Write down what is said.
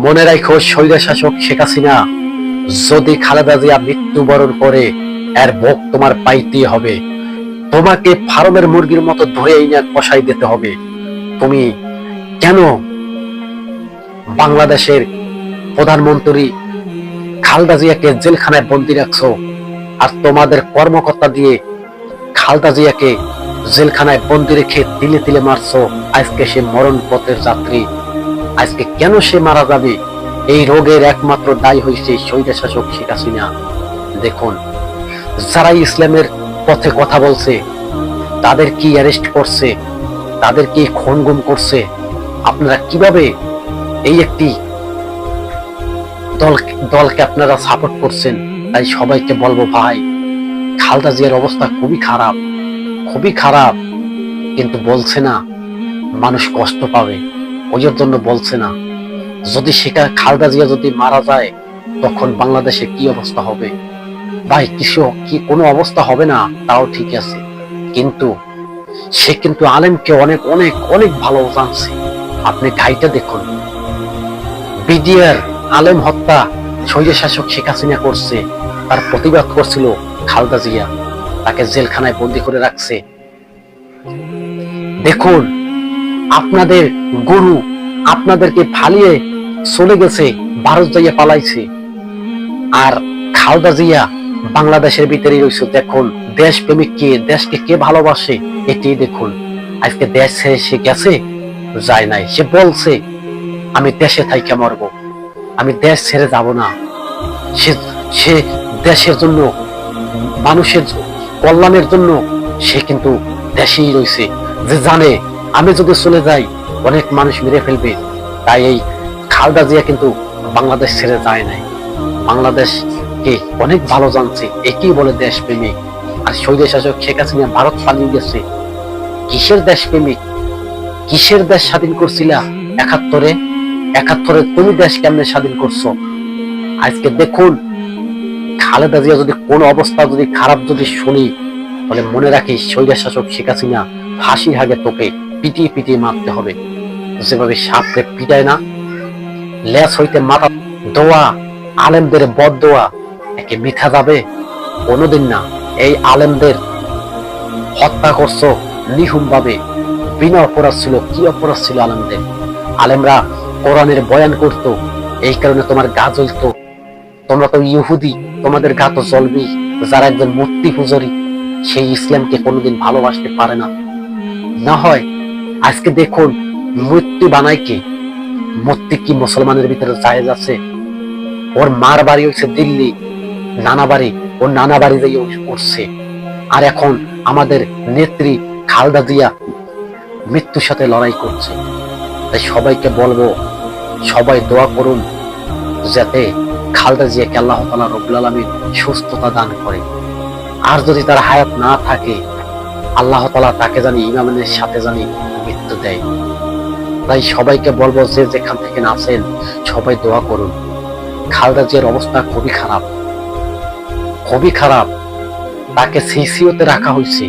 মনে রাখো, স্বৈরশাসক শেখ হাসিনা যদি খালেদা জিয়া মৃত্যুবরণ করে, এর ভোগ তোমার পাইতেই হবে। তোমাকে ফার্মের মুরগির মতো ধরে এনে কষাই দিতে হবে। তুমি কেন বাংলাদেশের প্রধানমন্ত্রী খালেদা জিয়াকে জেলখানায় বন্দি রাখছো, আর তোমাদের কর্মকর্তা দিয়ে খালেদা জিয়াকে জেলখানায় বন্দি রেখে তিলে তিলে মারছো? আজকে সে মরণ পথের যাত্রী। আজকে কেন সে মারা যাবে? এই রোগের একমাত্র দায়ী হয়েছে স্বৈরশাসক শেখ হাসিনা। দেখুন, যারা ইসলামের পথে কথা বলছে তাদের কি অ্যারেস্ট করছে, তাদের কি খুন-গুম করছে। আপনারা কিভাবে এই একটি দলকে আপনারা সাপোর্ট করছেন? তাই সবাইকে বলবো, ভাই, খালেদা জিয়ার অবস্থা খুবই খারাপ, খুবই খারাপ, কিন্তু বলছে না, মানুষ কষ্ট পাবে, ওই জন্য বলছে না। যদি সেটা খালেদা জিয়া যদি মারা যায়, তখন বাংলাদেশে কি অবস্থা হবে? ভাই, কি কোনো অবস্থা হবে না, তাও ঠিক আছে, কিন্তু সে কিন্তু আলেমকে অনেক অনেক অনেক ভালো জানছে। আপনি গাইটা দেখুন, বিডিআর আলেম হত্যা স্বৈরশাসক শেখ হাসিনা করছে, তার প্রতিবাদ করছিল খালেদা জিয়া, তাকে জেলখানায় বন্দি করে রাখছে। দেখুন, আপনাদের গুরু আপনাদেরকে ফালিয়ে চলে গেছে, ভারত যাইয়া পালাইছে, আর খালেদা জিয়া বাংলাদেশের ভিতরে রয়েছে। দেখুন, দেশপ্রেমিক কে, দেশকে কে ভালোবাসে, এটি দেখুন। আজকে দেশ ছেড়ে সে গেছে, যায় নাই। সে বলছে, আমি দেশে থাইকা মরব, আমি দেশ ছেড়ে যাব না। সে দেশের জন্য, মানুষের কল্যাণের জন্য সে কিন্তু দেশেই রয়েছে, যে জানে আমি যদি চলে যাই অনেক মানুষ মেরে ফেলবে। তাই এই খালেদা জিয়া কিন্তু বাংলাদেশ ছেড়ে যায় নাই, বাংলাদেশকে অনেক ভালো জানছে, একই বলে দেশপ্রেমিক। আর স্বৈরশাসক শেখ হাসিনা ভারত পালিয়ে গেছে। কিসের দেশপ্রেমিক, কিসের দেশ স্বাধীন করছিলা 71-এ তুমি দেশ কেমনে স্বাধীন করছো? আজকে দেখুন, খালেদা জিয়া যদি কোন অবস্থা যদি খারাপ যদি শুনি, তাহলে মনে রাখি, স্বৈরশাসক শেখ হাসিনা ফাঁসির আগে তোকে পিটিয়ে পিটিয়ে মারতে হবে। যেভাবে সাপকে পিটায় না, লেজ হইতে মাথা, দোয়া, আলেমদের বদ দোয়া একে মিথা যাবে? কোনোদিন না। এই আলেমদের হত্যা করছো নিহুম ভাবে, বিনা অপরাধ ছিল। কি অপরাধ ছিল আলেমদের? আলেমরা কোরআনের বয়ান করতো, এই কারণে তোমার গা জ্বলতো। তোমরা তো ইহুদি, তোমাদের গা তো জ্বলবেই। যারা একজন মূর্তি পূজারী, সেই ইসলামকে কোনোদিন ভালোবাসতে পারে না। না হয় আজকে দেখুন, মূর্তি বানায় কে? মূর্তি কি মুসলমানের ভিতরে জায়েজ আছে? ওর মার বাড়ি হচ্ছে দিল্লি, নানা বাড়ি, ওর নানা বাড়ি যাই উঠছে। আর এখন আমাদের নেত্রী খালেদা জিয়া মৃত্যুর সাথে লড়াই করছে। তাই সবাইকে বলবো, সবাই দোয়া করুন যাতে খালেদা জিয়াকে আল্লাহ তাআলা রব্বুল আলামিন সুস্থতা দান করে। আর যদি তার হায়াত না থাকে, আল্লাহ তাআলা তাকে জানি ইমানের সাথে জানি মৃত্যু দেয়। তাই সবাইকে বলবো, যে যেখান থেকে আছেন সবাই দোয়া করুন। খালেদা জিয়ার অবস্থা খুবই খারাপ, খুবই খারাপ। তাকে সিসিওতে রাখা হয়েছে।